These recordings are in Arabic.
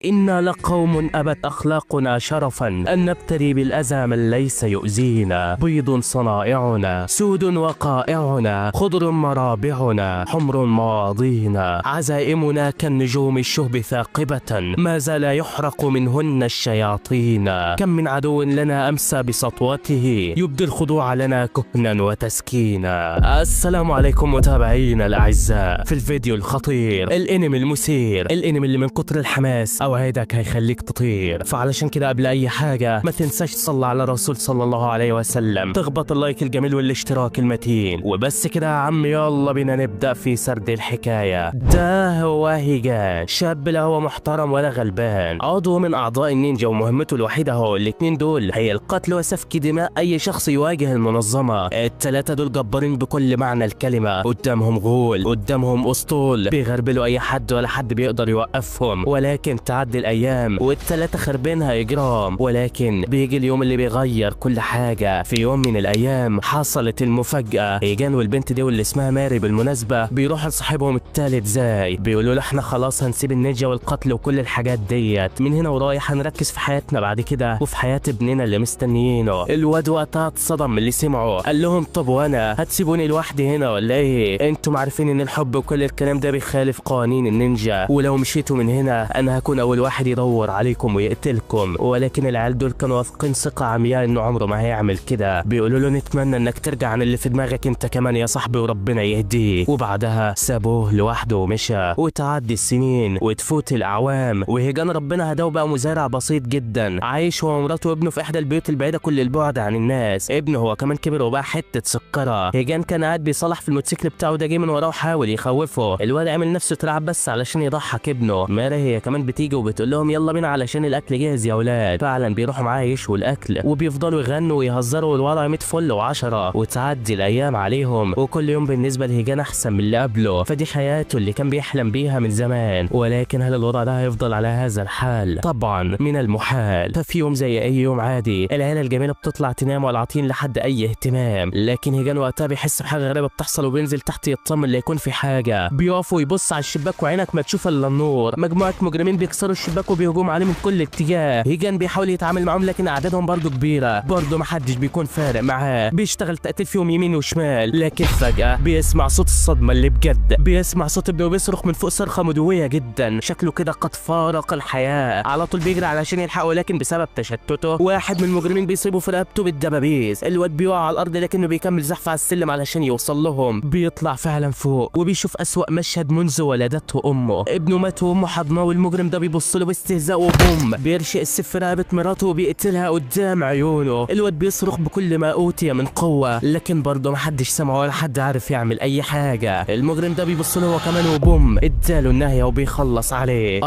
إنا لقوم أبت أخلاقنا شرفا أن نبتري بالأذى من ليس يؤذينا. بيض صنائعنا، سود وقائعنا، خضر مرابعنا، حمر مواضينا. عزائمنا كالنجوم الشهب ثاقبة، ما زال يحرق منهن الشياطين. كم من عدو لنا أمسى بسطوته، يبدي الخضوع لنا كهنا وتسكينا. السلام عليكم متابعينا الأعزاء. في الفيديو الخطير الانمي المثير، الانمي اللي من كتر الحماس اوعدك هيخليك تطير. فعلشان كده قبل اي حاجه ما تنساش تصلي على الرسول صلى الله عليه وسلم، تخبط اللايك الجميل والاشتراك المتين. وبس كده يا عم، يلا بينا نبدا في سرد الحكايه. ده هو هيجان، شاب لا هو محترم ولا غلبان، عضو من اعضاء النينجا، ومهمته الوحيده هو الاتنين دول هي القتل وسفك دماء اي شخص يواجه المنظمه. التلاته دول جبارين بكل معنى الكلمه، قدامهم غول، قدامهم اسطول، بيغربلوا اي حد ولا حد بيقدر يوقفهم. ولكن تعدي الايام والتلاته خربينها اجرام، ولكن بيجي اليوم اللي بيغير كل حاجه. في يوم من الايام حصلت المفاجاه. هيجان والبنت دي واللي اسمها ماري بالمناسبه بيروحوا لصاحبهم التالت زي بيقولوا له احنا خلاص هنسيب النينجا والقتل وكل الحاجات ديت، من هنا ورايح هنركز في حياتنا بعد كده وفي حياه ابننا اللي مستنيينه. الواد وقتها اتصدم من اللي سمعه، قال لهم طب وانا هتسيبوني لوحدي هنا ولا ايه؟ انتم عارفين ان الحب وكل الكلام ده بيخالف قوانين النينجا، ولو مشيتوا من هنا انا هكون اول واحد يدور عليكم ويقتلكم. ولكن العيال دول كانوا واثقين ثقه عمياء انه عمره ما هيعمل كده. بيقولوا له نتمنى انك ترجع عن اللي في دماغك انت كمان يا صاحبي وربنا يهديك. وبعدها سابوه لوحده ومشى. وتعدي السنين وتفوت الاعوام، وهيجان ربنا هداه بقى مزارع بسيط جدا، عايش هو ومراته وابنه في احدى البيوت البعيده كل البعد عن الناس. ابنه هو كمان كبر وبقى حته سكره. هيجان كان قاعد بيصلح في الموتوسيكل بتاعه، ده جه من وراه وحاول يخوفه. الواد عمل نفسه تلعب بس علشان يضحك ابنه. ماري هي كمان بتيجي وبتقول لهم يلا بينا علشان الاكل جاهز يا اولاد. فعلا بيروحوا معاه يشووا الاكل وبيفضلوا يغنوا ويهزروا والوضع 100 فل و10. وتعدي الايام عليهم، وكل يوم بالنسبه لهيجان احسن من اللي قبله. فدي حياته اللي كان بيحلم بيها من زمان. ولكن هل الوضع ده هيفضل على هذا الحال؟ طبعا من المحال. ففي يوم زي اي يوم عادي العيله الجميله بتطلع تنام ولا عاطين لحد اي اهتمام. لكن هيجان وقتها بيحس بحاجه غريبه بتحصل وبينزل تحت يطمن ليكون في حاجه. بيقف ويبص على الشباك وعينك ما تشوف الا النور. مجموعه مجرمين بيكسروا الشباك وبيهجموا عليه من كل اتجاه. هيجان بيحاول يتعامل معاهم لكن اعدادهم برضه كبيره، برضه محدش بيكون فارق معاه. بيشتغل تقتيل فيهم يمين وشمال. لكن فجاه بيسمع صوت الصدمه اللي بجد، بيسمع صوت ابنه بيصرخ من فوق صرخه مدويه جدا، شكله كده قد فارق الحياه. على طول بيجري علشان يلحقه، لكن بسبب تشتته واحد من المجرمين بيصيبه في رقبته بالدبابيس. الواد بيقع على الارض لكنه بيكمل زحف على السلم علشان يوصل لهم. بيطلع فعلا فوق وبيشوف اسوأ مشهد منذ ولدته امه. ابنه مات وامه حضناه، والمجرم ده بيبص له باستهزاء وبوم بيرشق السيف في رقبه مراته وبيقتلها قدام عيونه. الواد بيصرخ بكل ما اوتي من قوه، لكن برضه محدش سمعه ولا حد عارف يعمل اي حاجه. المجرم ده بيبص له هو كمان وبوم اداله النهايه وبيخلص عليه.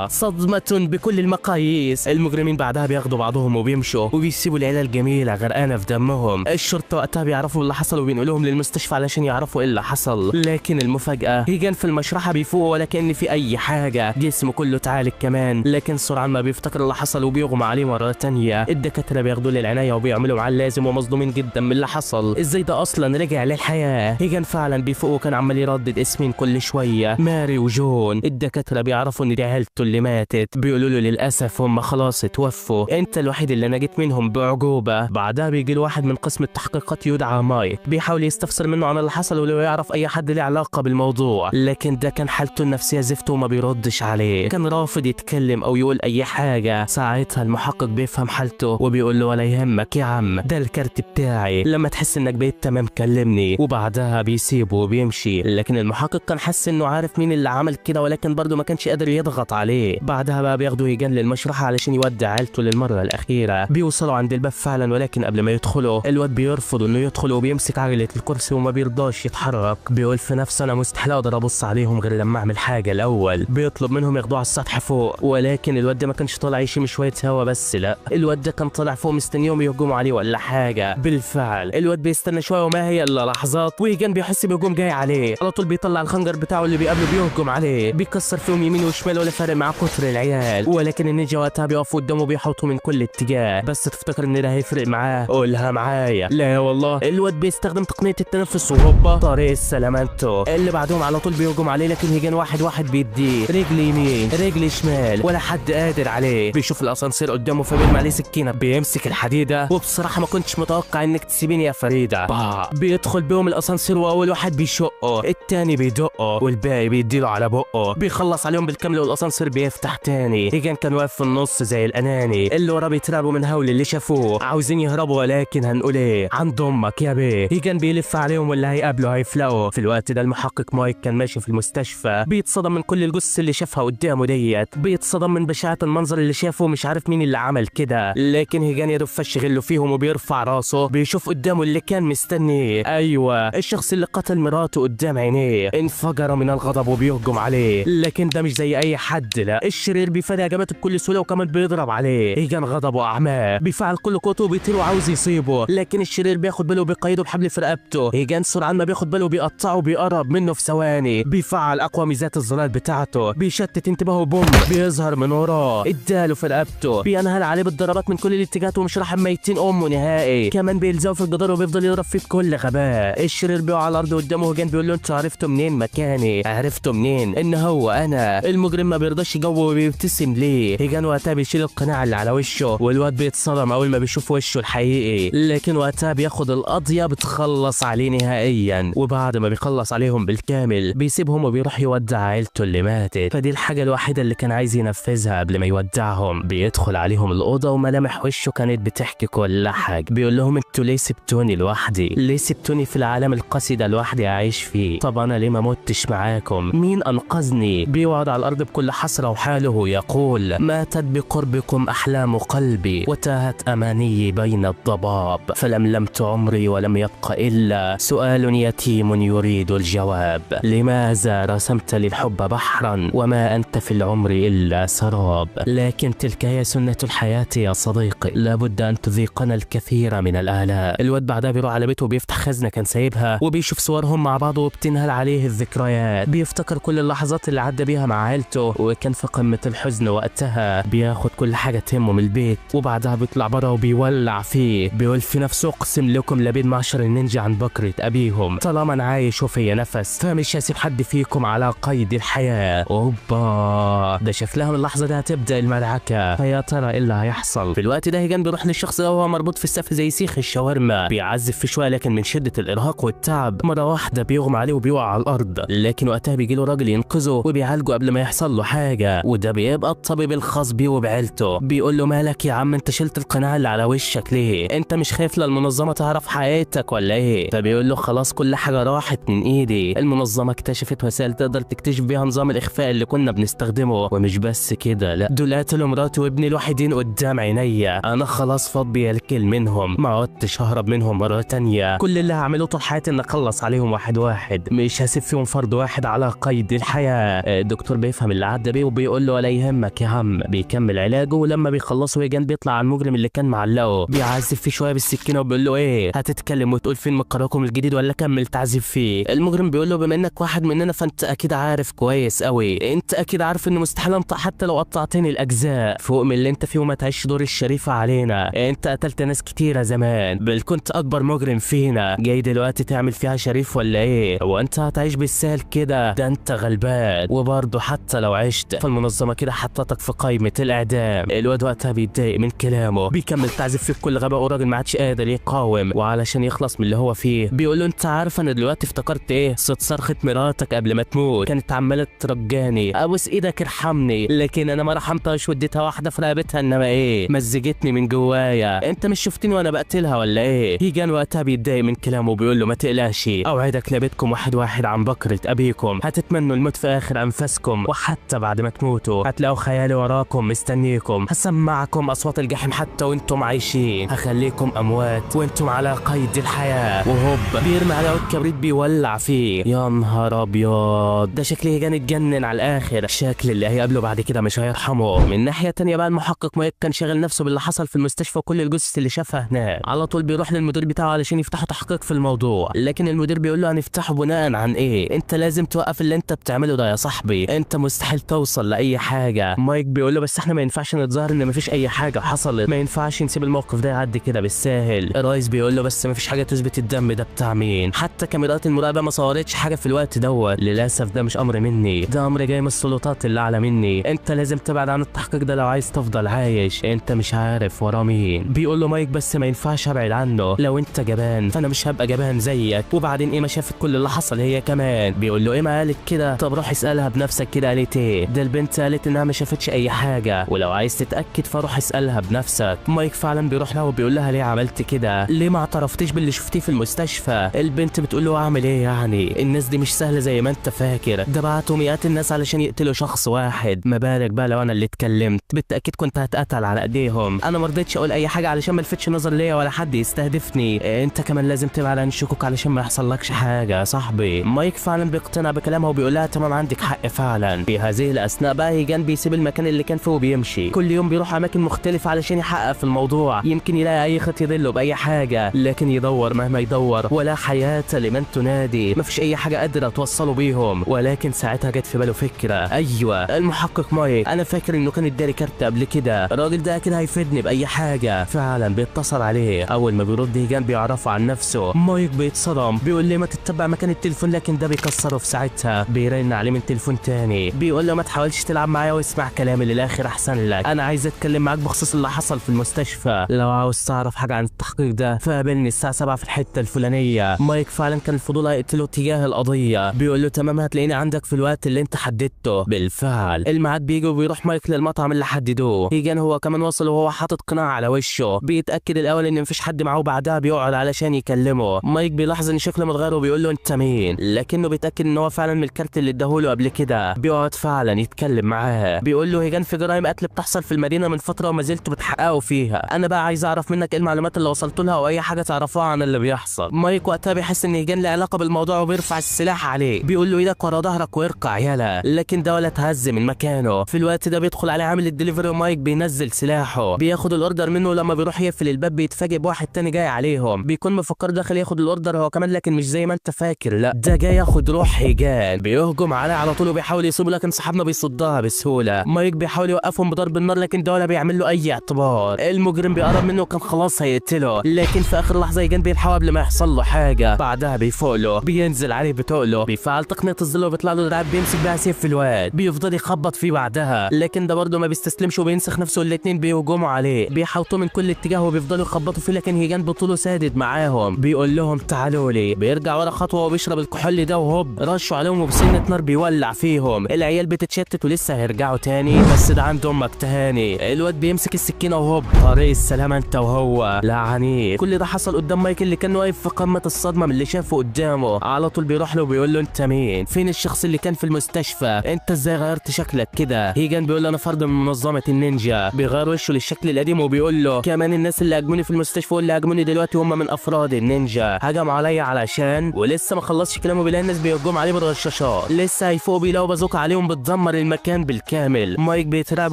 صدمه بكل المقاييس. المجرمين بعدها بياخدوا بعضهم وبيمشوا وبيسيبوا العيله الجميله غرقانه في دمهم. الشرطه وقتها بيعرفوا اللي حصل وبينقلوهم للمستشفى علشان يعرفوا ايه اللي حصل. لكن المفاجاه هيجان في المشرحه بيفوق ولا كأن في اي حاجه، جسمه كله اتعالج كمان. لكن سرعان ما بيفتكر اللي حصل وبيغمى عليه مره تانيه. الدكاتره بياخدوه للعنايه وبيعملوا معاه اللازم، ومصدومين جدا من اللي حصل. ازاي ده اصلا رجع للحياه؟ هيجان فعلا بيفوق وكان عمال يردد اسمين كل شويه، ماري وجون. الدكاتره بيعرفوا ان دي عيلته اللي ماتت، بيقولوا له للاسف هم خلاص اتوفوا، انت الوحيد اللي نجيت منهم بعجوبه. بعدها بيجي له واحد من قسم التحقيقات يدعى مايك، بيحاول يستفسر منه عن اللي حصل ولو يعرف اي حد له علاقه بالموضوع. لكن ده كان حالته النفسيه زفت وما بيردش عليه، كان رافض يتكلم او يقول اي حاجه. ساعتها المحقق بيفهم حالته وبيقول له ولا يهمك يا عم، ده الكارت بتاعي، لما تحس انك بقيت تمام كلمني. وبعدها بيسيبه وبيمشي. لكن المحقق كان حس انه عارف مين اللي عمل كده، ولكن برضه ما كانش قادر يضغط عليه. بعدها بقى بياخدوا هيجان للمشرحه علشان يودع عيلته للمره الاخيره. بيوصلوا عند الباب فعلا، ولكن قبل ما يدخلوا الواد بيرفض انه يدخل وبيمسك عجله الكرسي وما بيرضاش يتحرك. بيقول في نفسه انا مستحيل اقدر ابص عليهم غير لما اعمل حاجه الاول. بيطلب منهم ياخدوه على السطح فوق، ولكن الواد ده ما كانش طالع يشم شويه هوا بس، لا الواد ده كان طالع فوق مستنيهم يهجموا عليه ولا حاجه. بالفعل الواد بيستنى شويه وما هي الا لحظات، وهيجان بيحس بهجوم جاي عليه. على طول بيطلع الخنجر بتاعه اللي بيقابله بيهجم عليه، بيكسر فيهم يمين وشمال ولا فارق معاه كتر العيال. ولكن النينجا وقتها بيقفوا قدامه بيحوطوا من كل اتجاه. بس تفتكر ان ده هيفرق معاه؟ قولها معايا. لا والله، الواد بيستخدم تقنيه التنفس وهوبا طريق السلامانتو. اللي بعدهم على طول بيهجم عليه، لكن هيجان واحد واحد بيديه رجل يمين رجل شمال ولا حد قادر عليه. بيشوف الاسانسير قدامه فبيرمي عليه سكينه، بيمسك الحديده وبصراحه ما كنتش متوقع انك تسيبيني يا فريده. بيدخل بيهم الاسانسير واول واحد بيشقه التاني بيدقه والباقي بيديله على بقه، بيخلص عليهم بالكامل والاسانسير بيفتح تاني. هيجان كان واقف في النص زي الاناني، اللي وراه بيترعبوا من هول اللي شافوه عاوزين يهربوا، ولكن هنقول ايه عند امك يا بيه. هيجان بيلف عليهم واللي هيقابله هيفلقوا. في الوقت ده المحقق مايك كان ماشي في المستشفى، بيتصدم من كل الجثث اللي شافها قدامه ديت، بيتصدم من بشاعة المنظر اللي شافه، مش عارف مين اللي عمل كده. لكن هيجان يا دوب فش غله فيهم وبيرفع راسه، بيشوف قدامه اللي كان مستنيه، ايوه الشخص اللي قتل مراته قدام عينيه. انفجر من الغضب وبيهجم عليه، لكن ده مش زي اي حد، لا الشرير بيفادي هجماته بكل سهوله وكمان بيضرب عليه. هيجان غضبه اعماه، بيفعل كل قوته وبيطير وعاوز يصيبه، لكن الشرير بياخد باله وبيقيده بحبل في رقبته. هيجان سرعان ما بياخد باله وبيقطعه وبيقرب منه في ثواني، بيفعل اقوى ميزات الظلال بتاعته، بيشتت انتباهه بوم بيظهر من وراه اداله في رقبته، بينهال عليه بالضربات من كل الاتجاهات ومش راح ميتين امه نهائي. كمان بيلزقه في الجدار وبيفضل يضرب فيه بكل غباء. الشرير بيقع على الارض قدامه. هيجان بيقول له انتوا عرفتوا منين مكاني؟ عرفتوا منين ان هو انا؟ المجرم ما بيرضاش يجاوب وبيبتسم ليه. هيجان وقتها بيشيل القناع اللي على وشه والواد بيتصدم اول ما بيشوف وشه الحقيقي، لكن وقتها بياخد القضيه بتخلص عليه نهائيا. وبعد ما بيخلص عليهم بالكامل بيسيبهم وبيروح يودع عيلته اللي ماتت، فدي الحاجه الوحيده اللي كان عايز ينفذها قبل ما يودعهم. بيدخل عليهم الاوضه وملامح وشه كانت بتحكي كل حاجه. بيقول لهم انتوا ليه سبتوني لوحدي؟ ليه سبتوني في العالم القاسي ده لوحدي اعيش فيه؟ طب انا ليه ما متش معاكم؟ مين انقذني؟ بيقعد على الارض بكل حسره وحاله يقول ماتت بقربكم احلام قلبي وتاهت اماني بين الضباب، فلملمت عمري ولم يبق الا سؤال يتيم يريد الجواب، لماذا رسمت للحب بحرا وما انت في العمر الا سراب؟ لكن تلك هي سنه الحياه يا صديقي، لابد ان تذيقنا الكثير من الالاء. الواد بعدها بيروح على بيته وبيفتح خزنه كان سايبها وبيشوف صورهم مع بعض وبتنهل عليه الذكريات. بيفتكر كل اللحظات اللي عدى بيها مع عيلته وكان في قمه الحزن وقتها. بياخد كل حاجه تهمه من البيت وبعدها بيطلع بره وبيولع فيه. بيقول في نفسه اقسم لكم لبين معشر النينجا عن بكره ابيهم، طالما انا عايش وفيا نفس فمش هسيب حد فيكم على قيد الحياه. اوبا ده شاف لها من اللحظه دي هتبدا المدعكه، فيا ترى ايه اللي هيحصل؟ في الوقت ده هيجان بيروح للشخص ده وهو مربوط في السقف زي سيخ الشاورما، بيعذب فيه شويه لكن من شده الارهاق والتعب مره واحده بيغمى عليه وبيقع على الارض. لكن وقتها بيجي له راجل ينقذه وبيعالجه قبل ما يحصل له حاجه، وده بيبقى الطبيب الخاص بيه وبعيلته. بيقول له مالك يا عم انت شلت القناع اللي على وشك ليه؟ انت مش خايف للمنظمه تعرف حقيقتك ولا ايه؟ فبيقول له خلاص كل حاجه راحت من ايدي، المنظمه اكتشفت وسائل تقدر تكتشف بيها نظام الاخفاء اللي كنا بنستخدمه، ومش بس كده لا دول قتلوا مراتي وابني الوحيدين قدام عينيا. انا خلاص فاضي الكل منهم، ما عدتش ههرب منهم مره تانيه. كل اللي هعمله طول حياتي ان اخلص عليهم واحد واحد، مش هسيب فيهم فرد واحد على قيد الحياه. الدكتور بيفهم اللي عدى بيه وبيقول له ولا يهمك يا عم. بيكمل علاجه ولما بيخلصوا هيجان بيطلع على المجرم اللي كان معلقه، بيعذب فيه شويه بالسكينه وبيقول له ايه هتتكلم وتقول فين مقركم الجديد ولا كمل تعذب فيه؟ المجرم بيقول له بما انك واحد مننا فانت اكيد عارف كويس قوي، انت اكيد عارف ان مستحيل انطق حتى لو قطعتني الاجزاء فوق من اللي انت فيه وما تعيش دور الشريفه علينا. انت قتلت ناس كتيره زمان بل كنت اكبر مجرم فينا، جاي دلوقتي تعمل فيها شريف ولا ايه؟ هو انت هتعيش بالسهل كده؟ ده انت غلبان، وبرضه حتى لو عشت فالمنظمه كده حطتك في قائمه الاعدام. الواد وقتها بيتضايق من كلامه، بيكمل تعذب فيه بكل غباء والراجل ما عادش قادر يقاوم. وعلشان يخلص من اللي هو فيه بيقول له انت عارف انا دلوقتي افتكرت ايه؟ صوت صرخه مراتك قبل ما تموت كانت عماله ترجاني ابوس ايدك ارحمني، لكن انا ما رحمتهاش واديتها واحده في رقبتها انما ايه مزجتني من جوايا. انت مش شفتني وانا بقتلها ولا ايه؟ هيجان وقتها بيتضايق من كلامه وبيقول له ما تقلقش، اوعدك لبيتكم واحد واحد عن بكره ابيكم، هتتمنوا الموت في اخر انفاسكم، وحتى بعد ما تموتوا هتلاقوا خيالي وراكم مستنيكم، هسمعكم اصوات الجحيم حتى وانتم عايشين، هخليكم اموات وانتم على قيد الحياه. وهوب بيرمي على عود كبريت بيولع فيه. يا نهار ابيض ده شكل هيجان اتجنن على الاخر، شكل اللي هيقابله بعد كده مش هيرحمه. من ناحيه تانيه بقى المحقق مايك كان شاغل نفسه باللي حصل في المستشفى وكل الجثث اللي شافها هناك، على طول بيروح للمدير بتاعه علشان يفتحوا تحقيق في الموضوع، لكن المدير بيقول له هنفتحه بناء عن ايه؟ انت لازم توقف اللي انت بتعمله ده يا صاحبي، انت مستحيل توصل لاي حاجه. مايك بيقول له بس احنا ما ينفعش نتظاهر ان مفيش اي حاجه حصلت، ما ينفعش نسيب الموقف ده يعدي كده بالساهل. الرئيس بيقول له بس مفيش حاجه تثبت الدم ده بتاع مين، حتى كاميرات المراقبه ما صورتش حاجه في الوقت دوت. للاسف ده مش امر مني، ده امر جاي من السلطات الكفاءات اللي اعلى مني، انت لازم تبعد عن التحقيق ده لو عايز تفضل عايش، انت مش عارف ورا مين. بيقول له مايك بس ما ينفعش ابعد عنه، لو انت جبان فانا مش هبقى جبان زيك. وبعدين ايما شافت كل اللي حصل هي كمان. بيقول له ايما قالت كده؟ طب روح اسالها بنفسك كده قالت ايه؟ ده البنت قالت انها ما شافتش اي حاجه، ولو عايز تتاكد فروح اسالها بنفسك. مايك فعلا بيروح لها وبيقول لها ليه عملت كده؟ ليه ما اعترفتيش باللي شفتيه في المستشفى؟ البنت بتقول له اعمل ايه يعني؟ الناس دي مش سهله زي ما انت فاكر، ده بعتوا مئات الناس علشان يقتلوا شخص واحد، ما بالك بقى لو انا اللي اتكلمت؟ بالتاكيد كنت هتقتل على ايديهم. انا ما رضيتش اقول اي حاجه علشان ما لفتش نظر ليا ولا حد يستهدفني. انت كمان لازم تبعد عن الشكوك علشان ما يحصلكش حاجه يا صاحبي. مايك فعلا بيقتنع بكلامها وبيقول لها تمام عندك حق فعلا. في هذه الاثناء بقى هيجان بيسيب المكان اللي كان فيه وبيمشي، كل يوم بيروح اماكن مختلفه علشان يحقق في الموضوع، يمكن يلاقي اي خط يدله باي حاجه، لكن يدور مهما يدور ولا حياه لمن تنادي، مفيش اي حاجه قادره توصله بيهم. ولكن ساعتها جت في باله فكره. ايوه المحقق مايك، انا فاكر انه كان اداري كارت قبل كده، الراجل ده اكيد هيفيدني باي حاجه. فعلا بيتصل عليه، اول ما بيرد هيجان بيعرفه عن نفسه. مايك بيتصدم، بيقول لي ما تتبع مكان التليفون، لكن ده بيكسره في ساعتها. بيرن عليه من تليفون تاني بيقول له ما تحاولش تلعب معايا واسمع كلامي للاخر احسن لك، انا عايز اتكلم معاك بخصوص اللي حصل في المستشفى، لو عاوز تعرف حاجه عن التحقيق ده فقابلني الساعه 7 في الحته الفلانيه. مايك فعلا كان الفضول هيقتله تجاه القضيه، بيقول له تمام هتلاقيني عندك في الوقت اللي انت حددته. بالفعل الميعاد بيجي وبيروح مايك للمطعم اللي حددوه. هيجان هو كمان وصل وهو حاطط قناع على وشه، بيتاكد الاول ان مفيش حد معاه، بعدها بيقعد علشان يكلمه. مايك بيلاحظ ان شكله متغير وبيقول له انت مين، لكنه بيتاكد ان هو فعلا من الكارت اللي اداهوله قبل كده. بيقعد فعلا يتكلم معاه، بيقول له هيجان في جرائم قتل بتحصل في المدينه من فتره وما زلتوا بتحققوا فيها، انا بقى عايز اعرف منك ايه المعلومات اللي وصلت لها او اي حاجه تعرفوها عن اللي بيحصل. مايك وقتها بيحس ان هيجان له علاقه بالموضوع وبيرفع السلاح عليه، بيقول له ايدك ورا ظهرك واركع يالا، لكن ده ولا اتهز من مكانه. في الوقت ده بيدخل عليه عامل الدليفري ومايك بينزل سلاحه، بياخد الاوردر منه، لما بيروح يقفل الباب بيتفاجئ بواحد تاني جاي عليهم، بيكون مفكر داخل ياخد الاوردر هو كمان، لكن مش زي ما انت فاكر، لا ده جاي ياخد روح هيجان. بيهجم عليه على طول وبيحاول يصيبه، لكن صاحبنا بيصدها بسهوله. مايك بيحاول يوقفهم بضرب النار، لكن ده ولا بيعمل له اي اعتبار. المجرم بيقرب منه وكان خلاص هيقتله، لكن في اخر لحظه هيجان بيلحقه قبل ما يحصل له حاجه. بعدها بيفوق له، بينزل عليه بتقله، بيفعل تقنيه الظل وبيطلع له دراع بيمسك بيها سيف في الواد، بيفضل يخبط فيه بعدها، لكن ده برضه ما بيستسلمش وبينسخ نفسه. الاتنين بيهجموا عليه، بيحاوطوا من كل اتجاه وبيفضلوا يخبطوا فيه، لكن هيجان بطوله سادد معاهم، بيقول لهم تعالوا لي. بيرجع ورا خطوه وبيشرب الكحول ده، وهوب رشوا عليهم وبسنه نار بيولع فيهم. العيال بتتشتت ولسه هيرجعوا تاني، بس ده عند امك تهاني. الواد بيمسك السكينه وهوب طريق السلامه انت وهو لعنيف. كل ده حصل قدام مايك اللي كان واقف في قمه الصدمه من اللي شافه قدامه. على طول بيروح له وبيقول له انت مين؟ فين الشخص اللي كان في المستشفى؟ انت ازاي غيرت شكلك كده؟ هيجان بيقول له انا فرد من منظمه النينجا. بيغير وشه للشكل القديم وبيقول له كمان الناس اللي هاجموني في المستشفى واللي هاجموني دلوقتي هم من افراد النينجا، هجموا عليا علشان، ولسه ما خلصش كلامه بيلاقي الناس بيهجموا عليه بالرشاشات، لسه هيفوقوا بيلاقوا بازوكا عليهم بتدمر المكان بالكامل. مايك بيترعب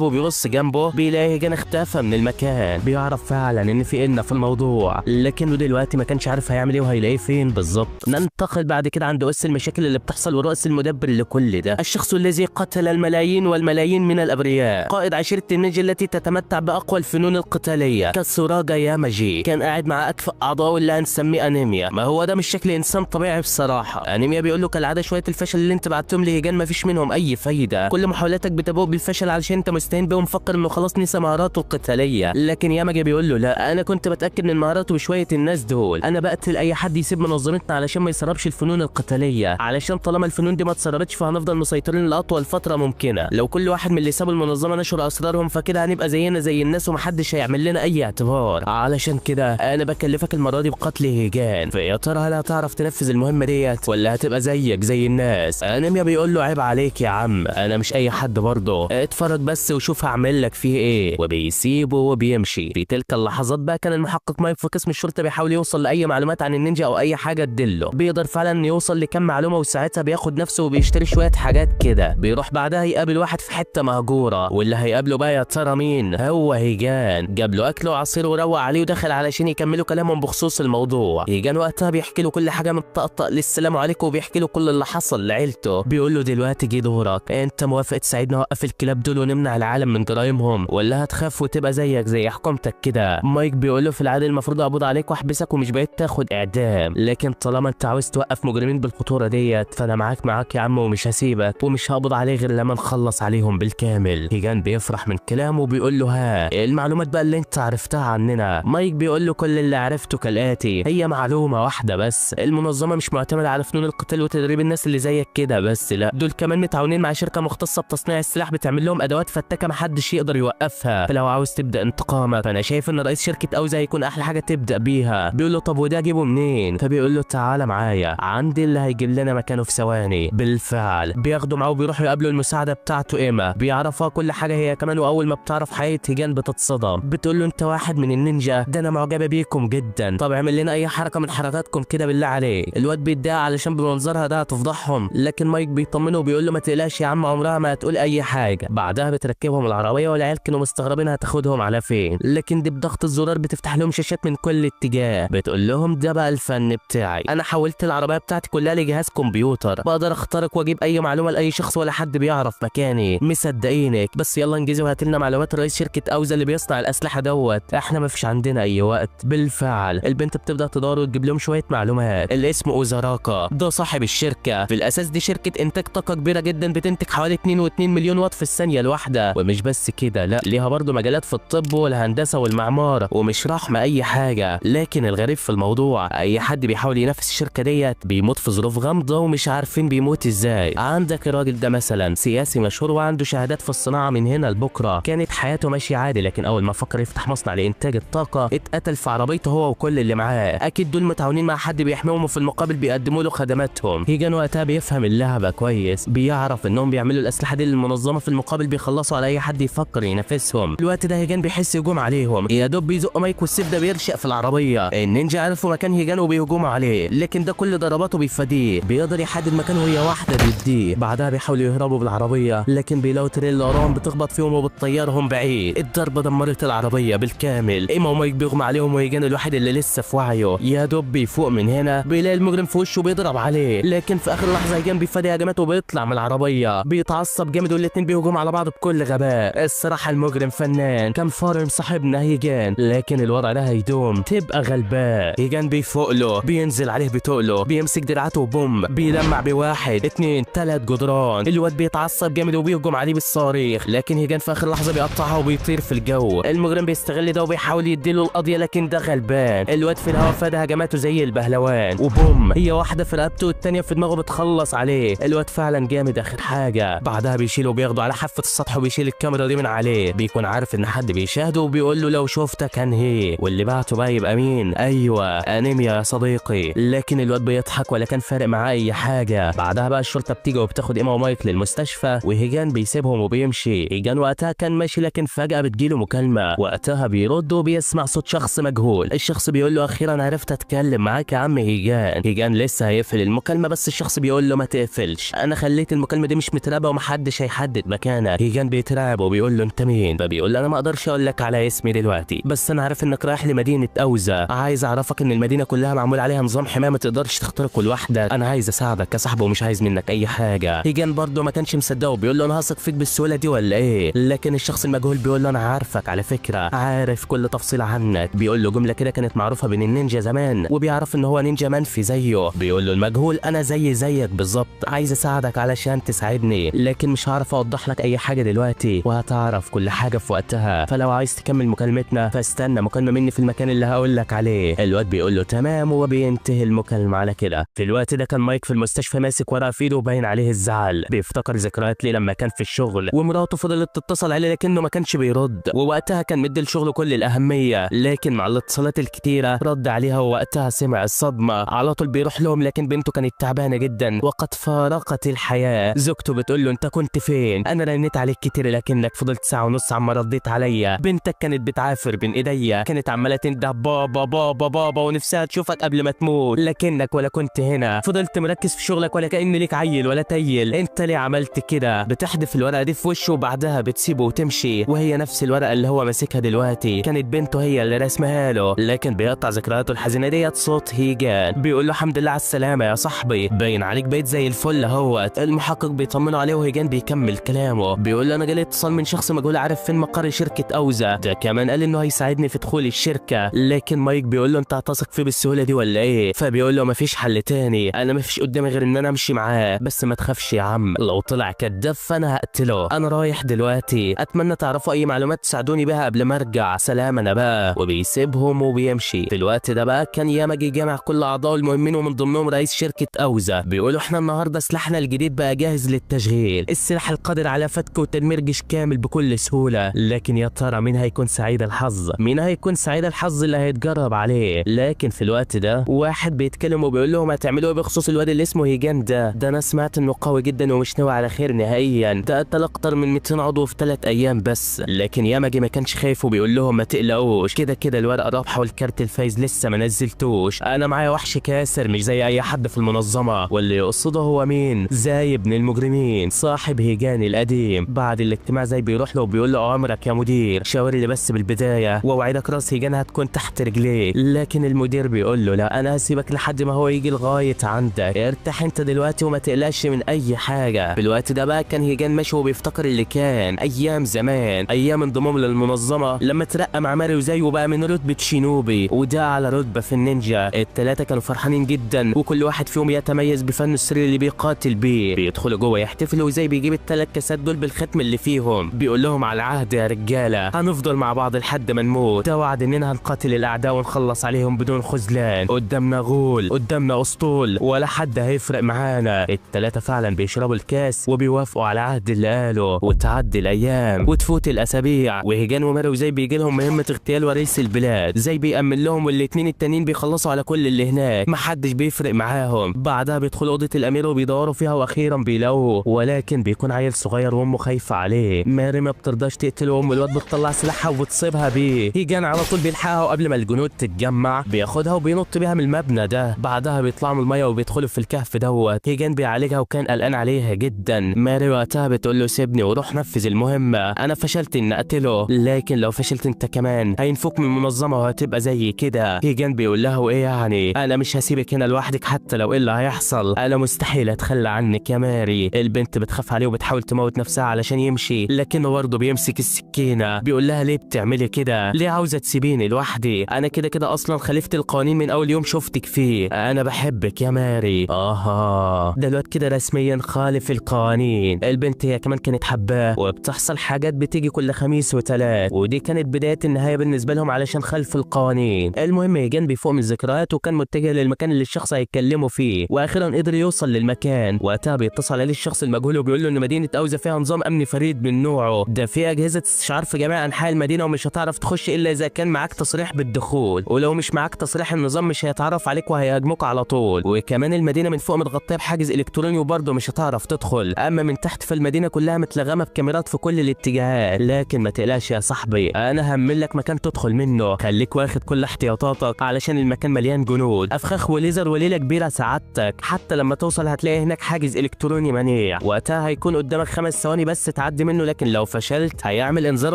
وبيبص جنبه بيلاقي هيجان اختفى من المكان. بيعرف فعلا ان في إن في الموضوع، لكنه دلوقتي ما كانش عارف هيعمل ايه وهيلاقيه فين بالظبط. ننتقل بعد كده عند اس المشاكل اللي بتحصل ورأس المدبر لكل ده، الشخص الذي قتل الملايين والملايين من الابرياء، قائد عشيره النينجا التي تتمتع باقوى الفنون القتاليه كاتسوراجا ياماجي، كان قاعد مع اكفأ اعضائه اللي هنسميه انيميا. ما هو ده مش شكل انسان طبيعي بصراحه. انيميا بيقول له كالعاده شويه الفشل اللي انت بعتهم لهيجان ما فيش منهم اي فايده، كل محاولاتك بتبوء بالفشل علشان انت مستهين بيه ومفكر انه خلاص نسى مهاراته القتاليه. لكن ياماجي بيقول له لا، انا كنت بتاكد من مهاراته بشويه الناس دول، انا بقتل اي حد يسيب منظمتنا علشان ما يسربش الفنون القتاليه، علشان طالما الفنون دي ما اتسربتش فهنفضل مسيطرين لاطول فتره ممكنه. لو كل واحد من اللي سابوا المنظمه نشر اسرارهم فكده هنبقى زينا زي الناس ومحدش هيعمل لنا اي اعتبار. علشان كده انا بكلفك المره دي بقتل هيجان، فيا ترى هل هتعرف تنفذ المهمه ديت ولا هتبقى زيك زي الناس؟ انيميا بيقول له عيب عليك يا عم، انا مش اي حد برضه، اتفرج بس وشوف هعمل لك فيه ايه. وبيسيبه وبيمشي. في تلك اللحظات بقى كان المحقق مايك في قسم الشرطه بيحاول يوصل لاي معلومات عن النينجا او اي حاجه تدله، بيقدر فعلا يوصل لكم معلومه، وساعتها بياخد نفسه وبيشتري شويه حاجات كده. بيروح بعدها يقابل واحد في حته مهجوره، واللي هيقابله بقى يا ترى مين؟ هو هيجان. جاب له اكل وعصير وروق عليه ودخل علشان يكملوا كلامهم بخصوص الموضوع. هيجان وقتها بيحكي له كل حاجه من طقطق للسلام عليكم، وبيحكي له كل اللي حصل لعيلته. بيقول له دلوقتي جه دورك، انت موافق تساعدنا نوقف الكلاب دول ونمنع العالم من جرايمهم، ولا هتخاف وتبقى زيك زي حكومتك كده؟ مايك بيقول له في العاده المفروض اقبض عليك واحبسك ومش بعيد تاخد اعدام، لكن طالما انت عاوز توقف مجرمين بالخطوره ديت فانا معاك يا عم ومش هسيبك ومش هقبض عليك غير لما نخلص عليهم بالكامل. هيجان بيفرح من كلامه وبيقول له ها المعلومات بقى اللي انت عرفتها عننا. مايك بيقول له كل اللي عرفته كالاتي، هي معلومه واحده بس، المنظمه مش معتمده على فنون القتال وتدريب الناس اللي زيك كده بس، لا دول كمان متعاونين مع شركه مختصه بتصنيع السلاح بتعمل لهم ادوات فتاكه محدش يقدر يوقفها، فلو عاوز تبدا انتقامك فانا شايف ان رئيس شركه اوزا هيكون احلى حاجه تبدا بيها. بيقول له طب وده اجيبه منين؟ فبيقول له تعالى معايا عندي اللي هيجيب لنا مكانه في ثواني. بالفعل بياخدوا معاه وبيروحوا يقابلوا المساعده بتاعته ايما، بيعرفها كل حاجه هي كمان، واول ما بتعرف حقيقه هيجان بتتصدم. بتقول له انت واحد من النينجا، ده انا معجبه بيكم جدا، طب اعمل لنا اي حركه من حركاتكم كده بالله عليك. الواد بيتضايق علشان بمنظرها ده هتفضحهم، لكن مايك بيطمنه وبيقول له ما تقلقش يا عم عمرها ما هتقول اي حاجه. بعدها بتركبهم العربيه والعيال كانوا مستغربين هتاخدهم على فين، لكن دي بضغط الزرار بتفتح لهم شاشات من كل اتجاه. بتقول لهم ده بقى الفن بتاعي، انا حولت العربيه بتاعتي كلها لجهاز كمبيوتر بقدر اخترق واجيب اي معلومه لاي شخص ولا حد بيعرف مكاني. مصدقينك؟ بس يلا انجزي وهات لنا معلومات رئيس شركه اوزا اللي بيصنع الاسلحه دوت، احنا ما فيش عندنا اي وقت. بالفعل البنت بتبدا تدور وتجيب لهم شويه معلومات. اللي اسمه اوزاراكا ده صاحب الشركه، في الاساس دي شركه انتاج طاقه كبيره جدا بتنتج حوالي 2.2 مليون واط في الثانيه الواحده، ومش بس كده لا ليها برضه مجالات في الطب والهندسه والمعمار، ومش رحمه اي حاجه. لكن الغريب في الموضوع اي حد بيحاول ينافس الشركه ديت بيموت في ظروف غامضه ومش عارفين بيموت ازاي. عندك الراجل ده مثلا سياسي مشهور وعنده شهادات في الصناعه من هنا لبكره، كانت حياته ماشيه عادي، لكن اول ما فكر يفتح مصنع لانتاج الطاقه اتقتل في عربيته هو وكل اللي معاه. اكيد دول متعاونين مع حد بيحميهم وفي المقابل بيقدموا له خدماتهم. هيجان وقتها بيفهم اللعبه كويس، بيعرف انهم بيعملوا الاسلحه دي للمنظمه في المقابل بيخلصوا على اي حد يفكر ينافسهم. الوقت ده هيجان بيحس هجوم عليهم، يا دوب بيزق مايك والسيف ده بيرشق في العربيه. النينجا عرفوا مكان هيجان وبيهجموا عليه، لكن ده كل ضرباته بيفاديه، بيقدر يحدد مكانه وهي واحده ضديه. بعدها بيحاولوا يهربوا بالعربيه لكن بيلاقوا تريلا وراهم بتخبط فيهم وبتطيرهم بعيد. الضربه دمرت العربيه بالكامل، ايما ومايك بيغمى عليهم وهيجان الوحيد اللي لسه في وعيه. يا دوب بيفوق من هنا بيلاقي المجرم في وشه بيضرب عليه، لكن في اخر لحظه هيجان بيفادي هجماته وبيطلع من العربيه. بيتعصب جامد والاتنين بيهجموا على بعض بكل غباء. الصراحه المجرم فنان، كان فارم صاحبنا هيجان، لكن الوضع ده هيدوم تبقى غلبان. هيجان بيفوق له بينزل عليه بتقله بيمسك دراعاته وبوم بيلمع بواحد اتنين تلات جدران. الواد بيتعصب جامد وبيهجم عليه بالصواريخ، لكن هيجان في اخر لحظه بيقطعها وبيطير في الجو. المجرم بيستغل ده وبيحاول يديله القضيه، لكن ده غلبان. الواد في الهواء فاد هجماته زي البهلوان وبوم هي واحده في رقبته والتانيه في دماغه بتخلص عليه. الواد فعلا جامد اخر حاجه. بعدها بيشيله وبياخده على حافه السطح وبيشيل الكاميرا دي من عليه، بيكون عارف ان حد بيشاهده وبيقول له لو شفتك هنهي. واللي بعته بقى يبقى مين؟ ايوه انيميا يا صديقي. لكن الواد بيضحك ولا كان فارق معاه اي حاجه. بعدها بقى الشرطه بتيجي وبتاخد ايما ومايك للمستشفى وهيجان بيسيبهم وبيمشي. هيجان وقتها كان ماشي لكن فجاه بتجيله مكالمه، وقتها بيرد وبيسمع صوت شخص مجهول. الشخص بيقول له اخيرا عرفت اتكلم معاك يا عم هيجان. هيجان لسه هيقفل المكالمه بس الشخص بيقول له ما تقفلش، انا خليت المكالمه دي مش متراقبه ومحدش هيحدد مكانك. هيجان بيترعب وبيقول له انت مين؟ فبيقول له انا ما اقدرش اقول لك على اسمي دلوقتي، بس انا عارف انك رايح لمدينه اوزا، عايز اعرفك ان المدينه كلها معمول عليها نظام حمايه ما تقدرش تخترقه لوحدك، انا عايز اساعدك كصاحبه ومش عايز منك اي حاجه. هيجان برضه ما كانش مصدقه وبيقول له انا هثق فيك بالسهوله دي ولا ايه؟ لكن الشخص المجهول بيقول له انا عارفك على فكره، عارف كل تفصيله عنك. بيقول له جمله كده كانت معروفه بين النينجا زمان وبيعرف ان هو نينجا منفي زيه. بيقول له المجهول انا زيك بالظبط، عايز اساعدك علشان تساعدني، لكن مش هعرف اوضح لك اي حاجه دلوقتي وهتعرف كل حاجه في وقتها، فلو عايز تكمل مكالمتنا فاستنى مكالمه مني في المكان اللي هقول لك عليه. الواد بيقول له تمام وبينتهي المكالمه على كده. في الوقت ده كان مايك في المستشفى ماسك ورقه في ايده وباين عليه الزعل، بيفتكر ذكريات ليه لما كان في الشغل ومراته فضلت تتصل عليه لكنه ما كانش بيرد، ووقتها كان مدي الشغل كل الاهميه، لكن مع الاتصالات الكتيره رد عليها ووقتها سمع الصدمه. على طول بيروح لهم لكن بنته كانت تعبانه جدا وقد فارقت الحياه. زوجته بتقول له انت كنت فين؟ انا رنيت عليك كتير لكنك فضلت ساعه ونص عما رديت عليا. بنتك كانت بتعافر بين ايديا، كانت عماله تنده بابا بابا بابا ونفسها تشوفك قبل ما تموت، لكنك ولا كنت هنا، فضلت مركز في شغلك ولا كأن ليك عيل ولا تيل. انت ليه عملت كده؟ بتحدف الورقه دي في وشه وبعدها بتسيبه وتمشي، وهي نفس الورقه اللي هو ماسكها دلوقتي كانت بنته هي اللي رسمها له. لكن بيقطع ذكرياته الحزينه ديت صوت هيجان بيقول له الحمد لله على السلامه يا صاحبي، باين عليك بقيت زي الفل اهوت. المحقق بيطمنه عليه وهيجان بيكمل كلامه بيقول له انا جالي اتصال من شخص مجهول عارف فين مقر شركه اوزا، ده كمان قال انه هيساعدني في دخول الشركه. لكن مايك بيقول له انت هتثق فيه بالسهوله دي ولا ايه؟ فبيقول له مفيش حل تاني، انا مفيش قدامي غير ان انا امشي معاه، بس ما تخافش يا عم لو طلع كداب فانا هقتله. انا رايح دلوقتي، اتمنى تعرفوا اي معلومات تساعدوني بها قبل ما ارجع. سلام انا بقى. وبيسيبهم وبيمشي. في الوقت ده بقى كان ياماجي جامع كل اعضاء المهمين ومن ضمنهم رئيس شركه اوزا. بيقولوا احنا النهارده سلاحنا الجديد بقى جاهز للتشغيل، السلاح القادر على فتك وتدمير جيش كامل بكل سهوله. لكن يا ترى مين هيكون سعيد الحظ؟ مين هيكون سعيد الحظ اللي هيتجرب عليه؟ لكن في الوقت ده واحد بيتكلم وبيقول لهم هتعملوا ايه بخصوص الواد اللي اسمه هيجان ده انا سمعت انه قوي جدا ومش ناوي على خير نهائيا، ده قتل اكتر من 200 عضو في 3 ايام بس. لكن ياماجي ما كانش خايف وبيقول لهم ما تقلقوش، كده كده الورقه رابحه والكارت الفايز لسه ما نزلتوش، انا معايا وحش كاسر مش زي اي حد في المنظمه. واللي يقصده هو مين؟ زي ابن المجرمين صاحب هيجان القديم. بعد الاجتماع زي بيروح له وبيقول له عمرك يا مدير، شاور لي بس بالبدايه واوعدك راس هيجان هتكون تحت رجليه. لكن المدير بيقول له لا، انا هسيبك لحد ما هو يجي لغايه عندك، ارتاح انت دلوقتي وما تقلقش من اي حاجه. في الوقت ده بقى كان هيجان ماشي وبيفتكر اللي كان ايام زمان، ايام انضمام للمنظمه لما ترقى مع ماريو زيه وبقى من رتبه شينوبي وده على رتبه في النينجا. الثلاثه كانوا فرحانين جدا وكل واحد فيهم يتميز بفن السري اللي بيقاتل بيه. بيدخلوا جوه يحتفلوا وزي بيجيب ال3 كاسات دول بالختم اللي فيهم. بيقول لهم على العهد يا رجاله، هنفضل مع بعض لحد ما نموت، ده وعد اننا هنقاتل الاعداء ونخلص عليهم بدون خذلان. قدامنا غول، قدامنا اسطول، ولا حد هيفرق معانا. الثلاثه فعلا بيشربوا الكاس وبيوافقوا على العهد اللي قاله. وتعدي الايام وتفوت الاسابيع وهيجان وماريو زي بيجي لهم مهمه اغتيال ورئيس البلاد. زي بيأمن لهم والاتنين التانيين بيخلصوا على كل اللي هناك، محدش بيفرق معاهم. بعدها بيدخلوا اوضه الامير وبيدوروا فيها واخيرا بيلاقوه، ولكن بيكون عيل صغير وامه خايفه عليه. ماري ما بترضاش تقتله وام الواد بتطلع سلاحها وبتصيبها بيه. هيجان على طول بيلحقها وقبل ما الجنود تتجمع بياخدها وبينط بيها من المبنى ده. بعدها بيطلعوا من الميه وبيدخلوا في الكهف دوت. هيجان بيعالجها وكان قلقان عليها جدا. ماري وقتها بتقول له سيبني وروح نفذ المهمه، انا فشلت ان اقتله، لكن لو فشلت انت كمان هينفوك من المنظمه وهتبقى زي كده. هيجان بيقول لها وايه يعني، انا مش هسيبك هنا لوحدك حتى لو ايه اللي هيحصل، انا مستحيل اتخلى عنك يا ماري. البنت بتخاف عليه وبتحاول تموت نفسها علشان يمشي، لكنه برضه بيمسك السكينه. بيقول لها ليه بتعملي كده؟ ليه عاوزه تسيبيني لوحدي؟ انا كده كده اصلا خالفت القوانين من اول يوم شفتك فيه، انا بحبك يا ماري. ده الواد كده رسميا خالف القوانين. البنت هي كمان كانت حباه وبتحصل حاجات بتيجي كل خميس وثلاث، ودي كانت بدايه النهايه بالنسبه لهم علشان خلف القوانين. المهم هيجان بيفوق من الذكريات وكان متجه للمكان اللي الشخص هيتكلموا فيه، واخيرا قدر يوصل للمكان. وقتها بيتصل عليه الشخص المجهول وبيقول له ان مدينه اوزا فيها نظام امني فريد من نوعه، ده فيه اجهزه استشعار في جميع انحاء المدينه ومش هتعرف تخش الا اذا كان معاك تصريح بالدخول، ولو مش معاك تصريح النظام مش هيتعرف عليك وهيهاجموك على طول. وكمان المدينه من فوق متغطيه بحاجز الكتروني وبرضه مش هتعرف تدخل، اما من تحت فالمدينه كلها متلغمه بكاميرات في كل الاتجاهات. لكن ما تقلقش يا صاحبي، انا هعمل لك مكان تدخل منه، خليك واخد كل احتياطاتك علشان المكان مليان جنود افخاخ وليزر وليله كبيره سعادتك. حتى لما توصل هتلاقي هناك حاجز الكتروني منيع، وقتها هيكون قدامك 5 ثواني بس تعدي منه، لكن لو فشلت هيعمل انذار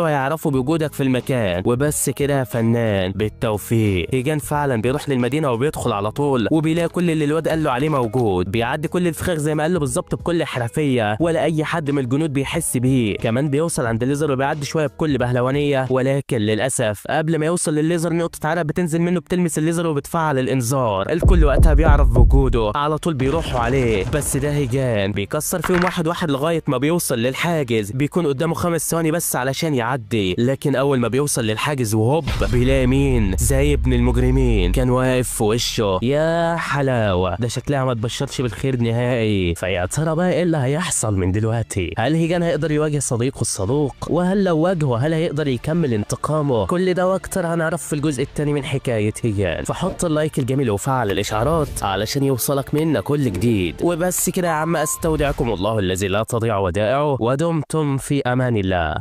وهيعرفوا بوجودك في المكان. وبس كده يا فنان، بالتوفيق. هيجان فعلا بيروح للمدينه وبيدخل على طول وبيلاقي كل اللي الواد قال له عليه موجود، بيعدي كل الفخاخ زي ما قال له بالظبط بكل حرفيه ولا اي حد من الجنود بيحس بيه. كمان بيوصل عند الليزر وبيعدي شويه بكل بهلوانيه، ولكن للاسف قبل ما يوصل للليزر نقطه عرق بتنزل منه بتلمس الليزر وبتفعل الانذار. الكل وقتها بيعرف بوجوده، على طول بيروحوا عليه، بس ده هيجان بيكسر فيهم واحد واحد لغايه ما بيوصل للحاجز. بيكون قدامه 5 ثواني بس علشان يعدي، لكن اول ما بيوصل للحاجز وهوب بيلاقي مين؟ زي ابن المجرمين كان واقف في وشه. يا حلاوه، ده شكلها ما تبشرش بالخير نهائي. فيا ترى بقى ايه اللي هيحصل من دلوقتي؟ هل هيجان هيقدر يواجه صديقه الصدوق؟ وهل لو واجهه هل هيقدر يكمل انتقامه؟ كل ده واكتر هنعرف في الجزء الثاني من حكايه هيجان. فحط اللايك الجميل وفعل الاشعارات علشان يوصلك منا كل جديد. وبس كده يا عم، استودعكم الله الذي لا تضيع ودائعه، ودمتم في امان الله.